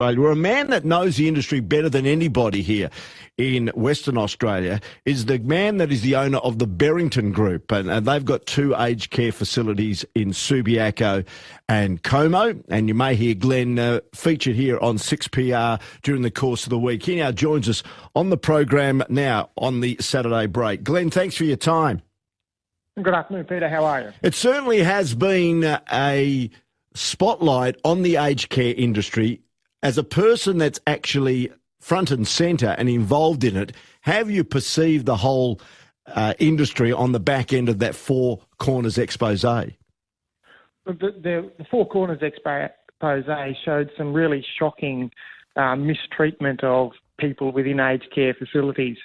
Where a man that knows the industry better than anybody here in Western Australia is the man that is the owner of the Berrington Group, and they've got two aged care facilities in Subiaco and Como, and you may hear Glenn featured here on 6PR during the course of the week. He now joins us on the program now on the Saturday break. Glenn, thanks for your time. Good afternoon, Peter. How are you? It certainly has been a spotlight on the aged care industry. As a person that's actually front and centre and involved in it, have you perceived the whole industry on the back end of that Four Corners expose? The Four Corners expose showed some really shocking mistreatment of people within aged care facilities,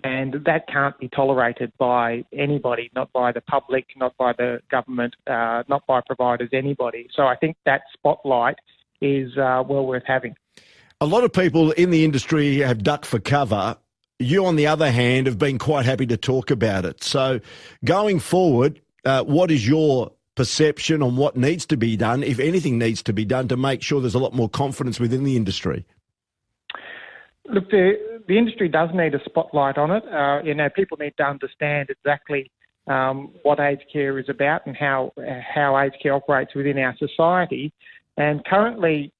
and that can't be tolerated by anybody, not by the public, not by the government, not by providers, anybody. So I think that spotlight is well worth having. A lot of people in the industry have ducked for cover. You, on the other hand, have been quite happy to talk about it. So going forward, what is your perception on what needs to be done, if anything needs to be done, to make sure there's a lot more confidence within the industry? Look, the industry does need a spotlight on it. People need to understand exactly what aged care is about and how aged care operates within our society. And currently,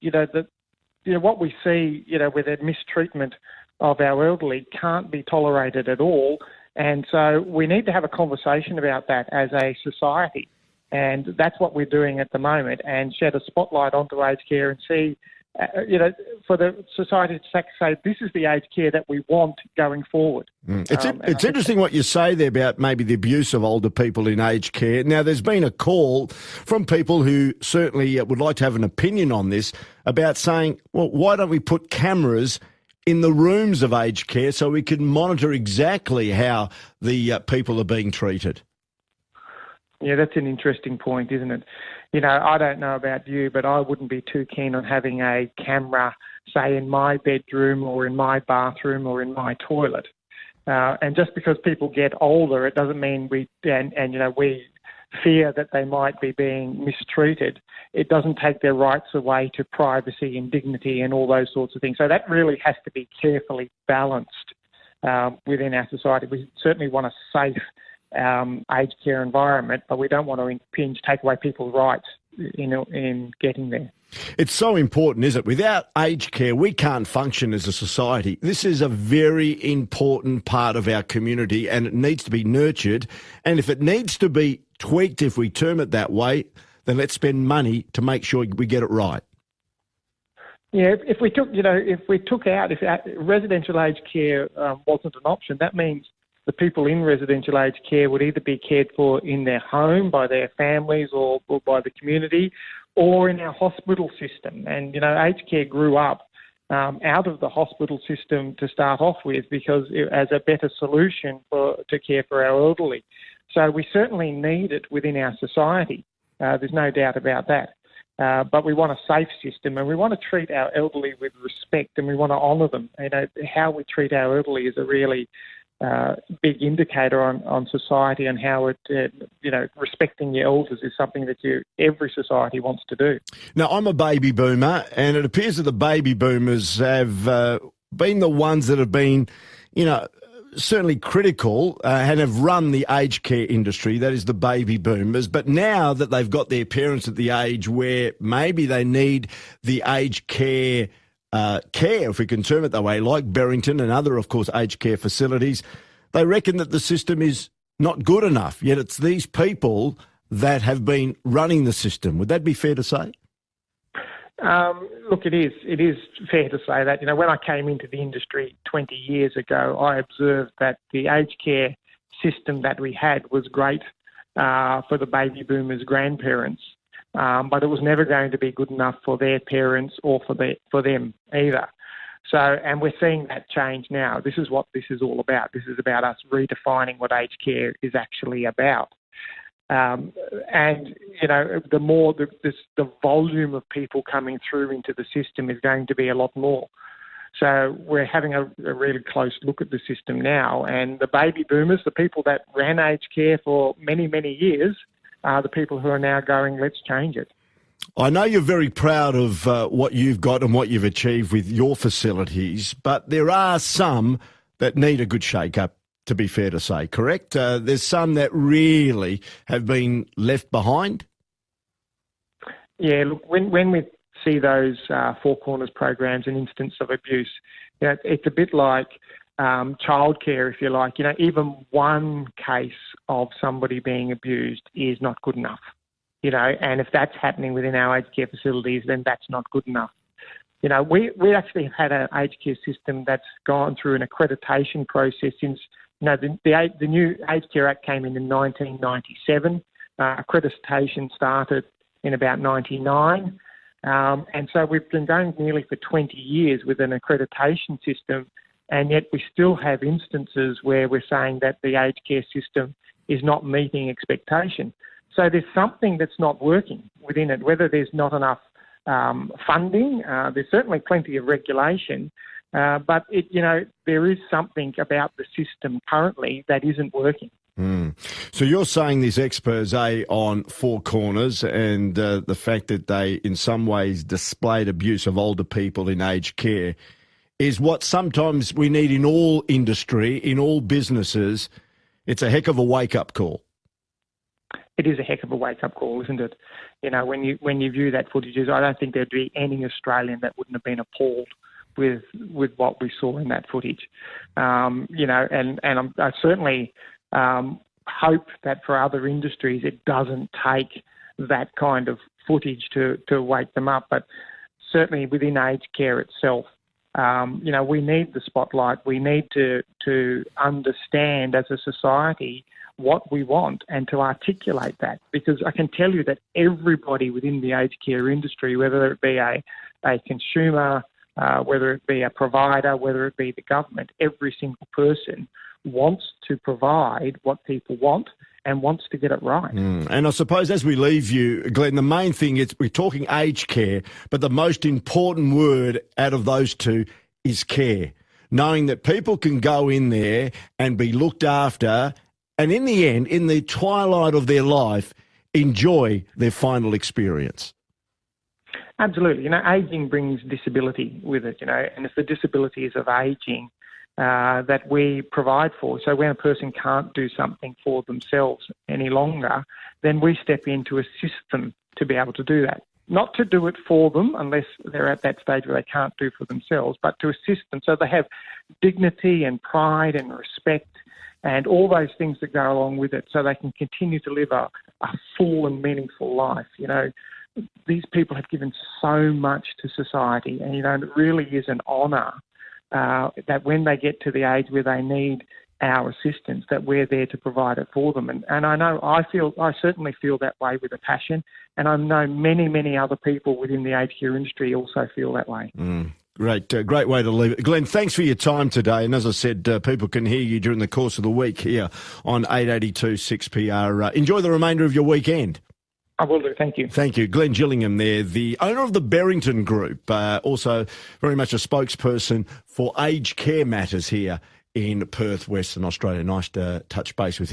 what we see, with the mistreatment of our elderly can't be tolerated at all. And so we need to have a conversation about that as a society. And that's what we're doing at the moment, and shed a spotlight onto aged care and see, for the society to say, this is the aged care that we want going forward. It's interesting what you say there about maybe the abuse of older people in aged care. Now, there's been a call from people who certainly would like to have an opinion on this about saying, well, why don't we put cameras in the rooms of aged care so we can monitor exactly how the people are being treated? Yeah, that's an interesting point, isn't it? I don't know about you, but I wouldn't be too keen on having a camera, say, in my bedroom or in my bathroom or in my toilet. And just because people get older, it doesn't mean we fear that they might be being mistreated. It doesn't take their rights away to privacy and dignity and all those sorts of things. So that really has to be carefully balanced within our society. We certainly want a safe aged care environment, but we don't want to take away people's rights in getting there. It's so important, isn't it? Without aged care, we can't function as a society. This is a very important part of our community, and it needs to be nurtured. And if it needs to be tweaked, if we term it that way, then let's spend money to make sure we get it right. Yeah, if residential aged care wasn't an option, that means the people in residential aged care would either be cared for in their home by their families or by the community, or in our hospital system. And, aged care grew up out of the hospital system to start off with because as a better solution to care for our elderly. So we certainly need it within our society. There's no doubt about that. But we want a safe system, and we want to treat our elderly with respect, and we want to honour them. How we treat our elderly is a really big indicator on society and how it, respecting your elders is something that every society wants to do. Now, I'm a baby boomer, and it appears that the baby boomers have been the ones that have been, certainly critical and have run the aged care industry. That is the baby boomers. But now that they've got their parents at the age where maybe they need the aged care care, if we can term it that way, like Berrington and other, of course, aged care facilities, they reckon that the system is not good enough. Yet it's these people that have been running the system. Would that be fair to say? Look, it is. It is fair to say that. When I came into the industry 20 years ago, I observed that the aged care system that we had was great for the baby boomers' grandparents. But it was never going to be good enough for their parents or for them either. So, and we're seeing that change now. This is what this is all about. This is about us redefining what aged care is actually about. And, the volume of people coming through into the system is going to be a lot more. So we're having a really close look at the system now. And the baby boomers, the people that ran aged care for many, many years, are the people who are now going, let's change it. I know you're very proud of what you've got and what you've achieved with your facilities, but there are some that need a good shake-up, to be fair to say, correct? There's some that really have been left behind. Yeah, look, when we see those Four Corners programs and instance of abuse, it's a bit like childcare, if you like. Even one case of somebody being abused is not good enough. And if that's happening within our aged care facilities, then that's not good enough. We actually have had an aged care system that's gone through an accreditation process since, the new Aged Care Act came in 1997. Accreditation started in about 99. And so we've been going nearly for 20 years with an accreditation system, and yet we still have instances where we're saying that the aged care system is not meeting expectation. So there's something that's not working within it, whether there's not enough funding. There's certainly plenty of regulation, but there is something about the system currently that isn't working. So you're saying this expose on Four Corners and the fact that they in some ways displayed abuse of older people in aged care is what sometimes we need in all industry, in all businesses. It's a heck of a wake-up call. It is a heck of a wake-up call, isn't it? When you view that footage, I don't think there'd be any Australian that wouldn't have been appalled with what we saw in that footage. I certainly hope that for other industries it doesn't take that kind of footage to wake them up. But certainly within aged care itself, we need the spotlight. We need to understand as a society what we want and to articulate that, because I can tell you that everybody within the aged care industry, whether it be a consumer, whether it be a provider, whether it be the government, every single person wants to provide what people want and wants to get it right. And I suppose as we leave you, Glenn, the main thing is we're talking aged care, but the most important word out of those two is care. Knowing that people can go in there and be looked after and in the end, in the twilight of their life, enjoy their final experience. Absolutely. Ageing brings disability with it, and it's the disabilities of ageing that we provide for. So when a person can't do something for themselves any longer, then we step in to assist them to be able to do that. Not to do it for them unless they're at that stage where they can't do for themselves, but to assist them so they have dignity and pride and respect and all those things that go along with it so they can continue to live a full and meaningful life. These people have given so much to society, and, it really is an honour that when they get to the age where they need our assistance, that we're there to provide it for them. And I know I certainly feel that way with a passion, and I know many, many other people within the aged care industry also feel that way. Great way to leave it. Glenn, thanks for your time today. And as I said, people can hear you during the course of the week here on 882 6PR. Enjoy the remainder of your weekend. I will do. Thank you. Thank you. Glen Gillingham there, the owner of the Berrington Group, also very much a spokesperson for aged care matters here in Perth, Western Australia. Nice to touch base with him.